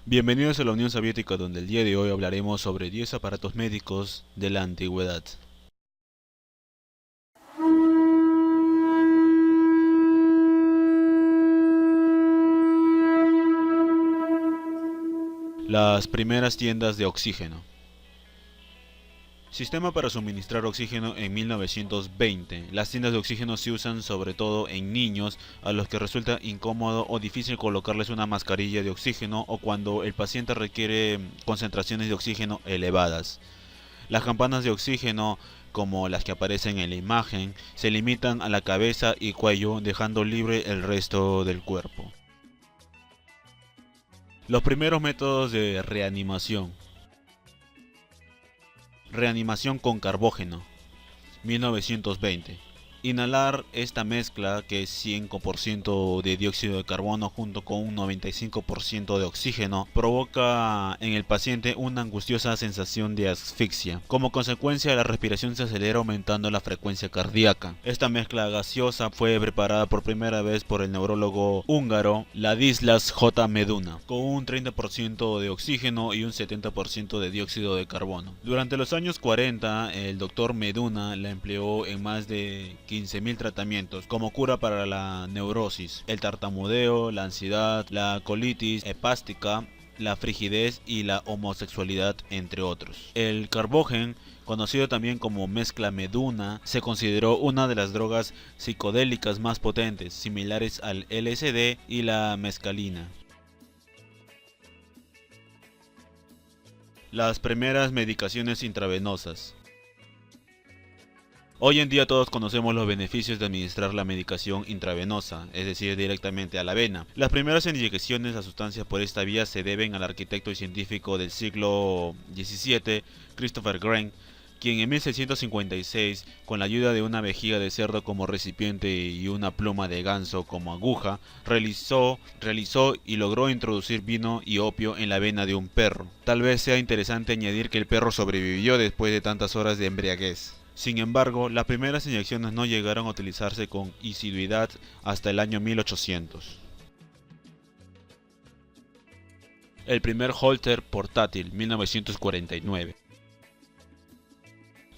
Bienvenidos a la Unión Soviética, donde el día de hoy hablaremos sobre 10 aparatos médicos de la antigüedad. Las primeras tiendas de oxígeno. Sistema para suministrar oxígeno en 1920. Las tiendas de oxígeno se usan sobre todo en niños a los que resulta incómodo o difícil colocarles una mascarilla de oxígeno o cuando el paciente requiere concentraciones de oxígeno elevadas. Las campanas de oxígeno, como las que aparecen en la imagen, se limitan a la cabeza y cuello, dejando libre el resto del cuerpo. Los primeros métodos de reanimación. Reanimación con carbógeno, 1920. Inhalar esta mezcla, que es 5% de dióxido de carbono junto con un 95% de oxígeno, provoca en el paciente una angustiosa sensación de asfixia. Como consecuencia, la respiración se acelera aumentando la frecuencia cardíaca. Esta mezcla gaseosa fue preparada por primera vez por el neurólogo húngaro Ladislas J. Meduna, con un 30% de oxígeno y un 70% de dióxido de carbono. Durante los años 40, el doctor Meduna la empleó en más de 15.000 tratamientos como cura para la neurosis, el tartamudeo, la ansiedad, la colitis hepática, la frigidez y la homosexualidad, entre otros. El carbógeno, conocido también como mezcla Meduna, se consideró una de las drogas psicodélicas más potentes, similares al LSD y la mescalina. Las primeras medicaciones intravenosas. Hoy en día todos conocemos los beneficios de administrar la medicación intravenosa, es decir, directamente a la vena. Las primeras inyecciones a sustancias por esta vía se deben al arquitecto y científico del siglo XVII, Christopher Wren, quien en 1656, con la ayuda de una vejiga de cerdo como recipiente y una pluma de ganso como aguja, realizó y logró introducir vino y opio en la vena de un perro. Tal vez sea interesante añadir que el perro sobrevivió después de tantas horas de embriaguez. Sin embargo, las primeras inyecciones no llegaron a utilizarse con asiduidad hasta el año 1800. El primer Holter portátil, 1949.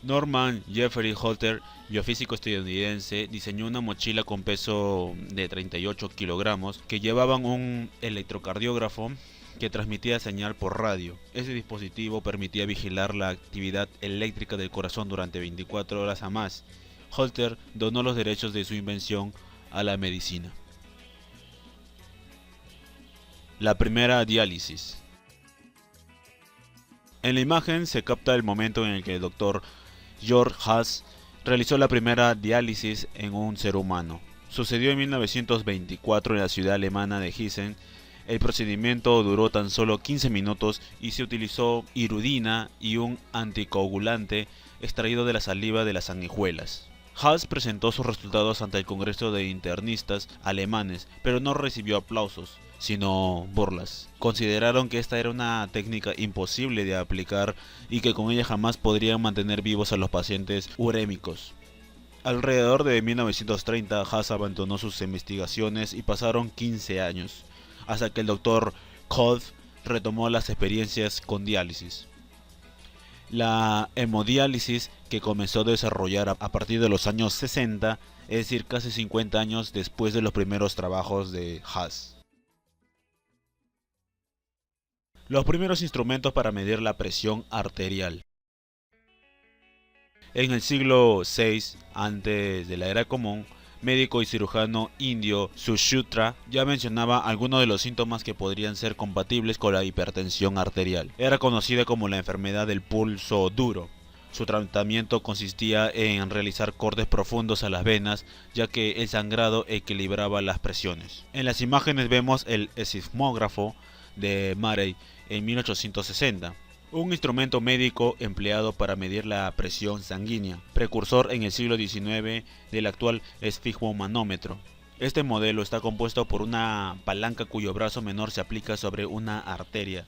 Norman Jeffrey Holter, biofísico estadounidense, diseñó una mochila con peso de 38 kilogramos que llevaban un electrocardiógrafo que transmitía señal por radio. Este dispositivo permitía vigilar la actividad eléctrica del corazón durante 24 horas a más. Holter donó los derechos de su invención a la medicina. La primera diálisis. En la imagen se capta el momento en el que el doctor George Haas realizó la primera diálisis en un ser humano. Sucedió en 1924 en la ciudad alemana de Gießen. El procedimiento duró tan solo 15 minutos y se utilizó hirudina y un anticoagulante extraído de la saliva de las sanguijuelas. Haas presentó sus resultados ante el Congreso de Internistas alemanes, pero no recibió aplausos, sino burlas. Consideraron que esta era una técnica imposible de aplicar y que con ella jamás podrían mantener vivos a los pacientes urémicos. Alrededor de 1930, Haas abandonó sus investigaciones y pasaron 15 años, hasta que el doctor Koch retomó las experiencias con diálisis. La hemodiálisis, que comenzó a desarrollar a partir de los años 60, es decir, casi 50 años después de los primeros trabajos de Haas. Los primeros instrumentos para medir la presión arterial. En el siglo VI, antes de la era común, médico y cirujano indio Sushruta ya mencionaba algunos de los síntomas que podrían ser compatibles con la hipertensión arterial. Era conocida como la enfermedad del pulso duro. Su tratamiento consistía en realizar cortes profundos a las venas, ya que el sangrado equilibraba las presiones. En las imágenes vemos el sismógrafo de Marey en 1860. Un instrumento médico empleado para medir la presión sanguínea, precursor en el siglo XIX del actual esfigmomanómetro. Este modelo está compuesto por una palanca cuyo brazo menor se aplica sobre una arteria,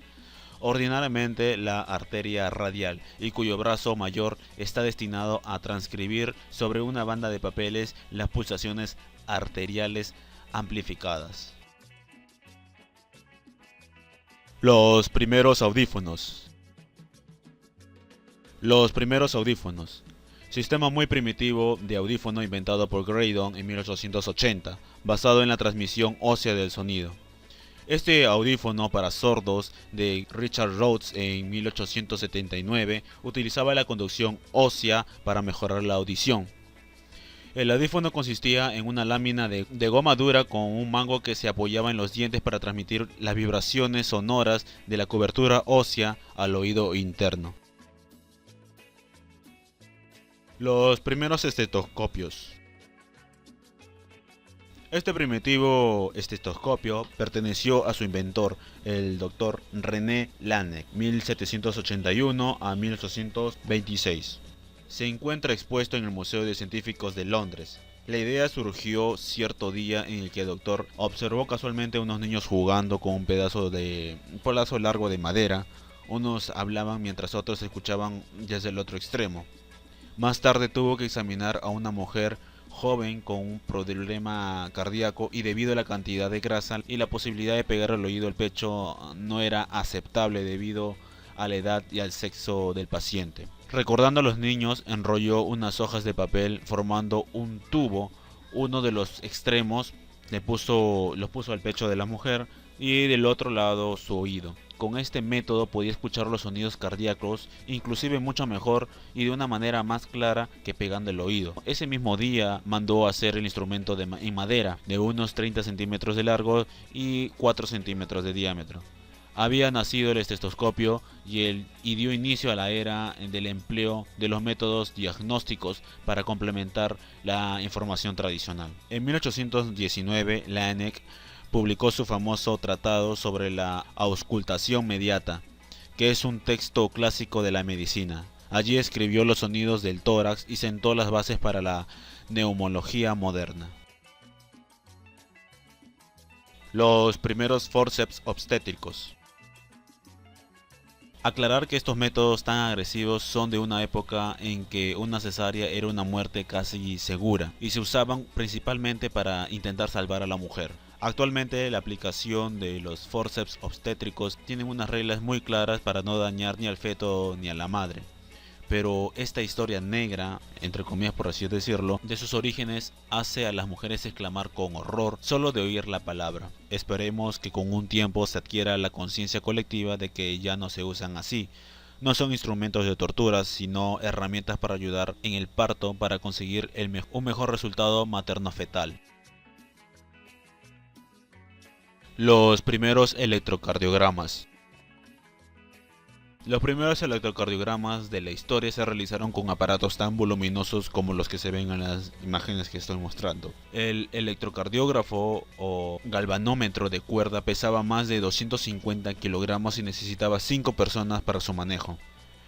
ordinariamente la arteria radial, y cuyo brazo mayor está destinado a transcribir sobre una banda de papeles las pulsaciones arteriales amplificadas. Los primeros audífonos. Los primeros audífonos. Sistema muy primitivo de audífono inventado por Graydon en 1880, basado en la transmisión ósea del sonido. Este audífono para sordos de Richard Rhodes en 1879 utilizaba la conducción ósea para mejorar la audición. El audífono consistía en una lámina de goma dura con un mango que se apoyaba en los dientes para transmitir las vibraciones sonoras de la cobertura ósea al oído interno. Los primeros estetoscopios. Este primitivo estetoscopio perteneció a su inventor, el Dr. René Laennec, 1781 a 1826. Se encuentra expuesto en el Museo de Científicos de Londres. La idea surgió cierto día en el que el doctor observó casualmente a unos niños jugando con un pedazo largo de madera. Unos hablaban mientras otros escuchaban desde el otro extremo. Más tarde tuvo que examinar a una mujer joven con un problema cardíaco y debido a la cantidad de grasa y la posibilidad de pegar al oído el pecho no era aceptable debido a la edad y al sexo del paciente. Recordando a los niños, enrolló unas hojas de papel formando un tubo. Uno de los extremos los puso al pecho de la mujer y del otro lado su oído. Con este método podía escuchar los sonidos cardíacos, inclusive mucho mejor y de una manera más clara que pegando el oído. Ese mismo día mandó hacer el instrumento en madera, de unos 30 centímetros de largo y 4 centímetros de diámetro. Había nacido el estetoscopio y dio inicio a la era del empleo de los métodos diagnósticos para complementar la información tradicional. En 1819, Laennec publicó su famoso tratado sobre la auscultación mediata, que es un texto clásico de la medicina. Allí escribió los sonidos del tórax y sentó las bases para la neumología moderna. Los primeros forceps obstétricos. Aclarar que estos métodos tan agresivos son de una época en que una cesárea era una muerte casi segura y se usaban principalmente para intentar salvar a la mujer. Actualmente la aplicación de los forceps obstétricos tienen unas reglas muy claras para no dañar ni al feto ni a la madre. Pero esta historia negra, entre comillas por así decirlo, de sus orígenes hace a las mujeres exclamar con horror solo de oír la palabra. Esperemos que con un tiempo se adquiera la conciencia colectiva de que ya no se usan así. No son instrumentos de tortura, sino herramientas para ayudar en el parto para conseguir un mejor resultado materno-fetal. Los primeros electrocardiogramas. Los primeros electrocardiogramas de la historia se realizaron con aparatos tan voluminosos como los que se ven en las imágenes que estoy mostrando. El electrocardiógrafo o galvanómetro de cuerda pesaba más de 250 kilogramos y necesitaba 5 personas para su manejo.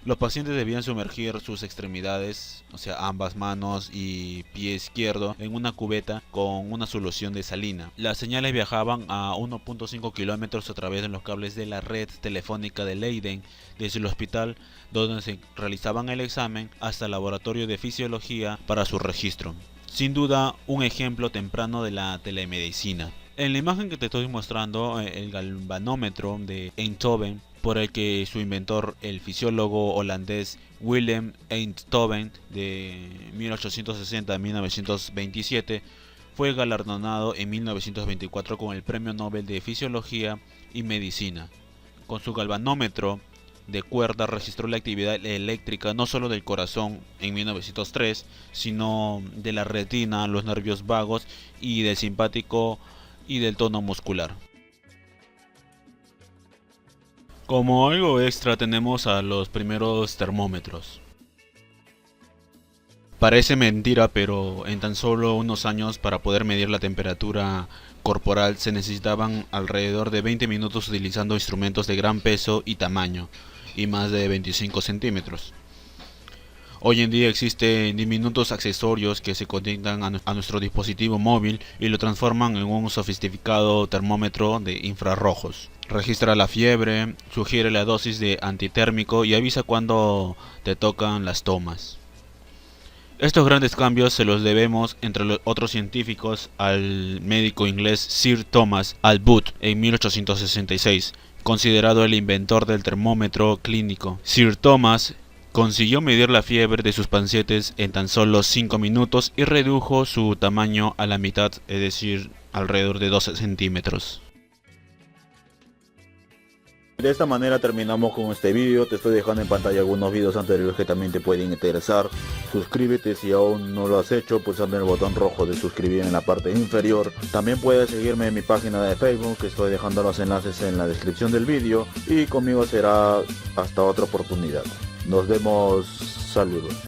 Los pacientes debían sumergir sus extremidades, o sea ambas manos y pie izquierdo, en una cubeta con una solución de salina. Las señales viajaban a 1.5 kilómetros a través de los cables de la red telefónica de Leiden, desde el hospital donde se realizaban el examen hasta el laboratorio de fisiología para su registro. Sin duda, un ejemplo temprano de la telemedicina. En la imagen que te estoy mostrando, el galvanómetro de Eindhoven, por el que su inventor, el fisiólogo holandés Willem Einthoven, de 1860 a 1927, fue galardonado en 1924 con el Premio Nobel de Fisiología y Medicina. Con su galvanómetro de cuerda registró la actividad eléctrica no solo del corazón en 1903, sino de la retina, los nervios vagos y del simpático y del tono muscular. Como algo extra tenemos a los primeros termómetros. Parece mentira, pero en tan solo unos años para poder medir la temperatura corporal se necesitaban alrededor de 20 minutos utilizando instrumentos de gran peso y tamaño y más de 25 centímetros. Hoy en día existen diminutos accesorios que se conectan a nuestro dispositivo móvil y lo transforman en un sofisticado termómetro de infrarrojos. Registra la fiebre, sugiere la dosis de antitérmico y avisa cuando te tocan las tomas. Estos grandes cambios se los debemos, entre los otros científicos, al médico inglés Sir Thomas Albute en 1866, considerado el inventor del termómetro clínico. Sir Thomas consiguió medir la fiebre de sus pacientes en tan solo 5 minutos y redujo su tamaño a la mitad, es decir, alrededor de 12 centímetros. De esta manera terminamos con este vídeo. Te estoy dejando en pantalla algunos vídeos anteriores que también te pueden interesar. Suscríbete si aún no lo has hecho, pulsando el botón rojo de suscribir en la parte inferior. También puedes seguirme en mi página de Facebook, que estoy dejando los enlaces en la descripción del vídeo. Y conmigo será hasta otra oportunidad. Nos vemos, saludos.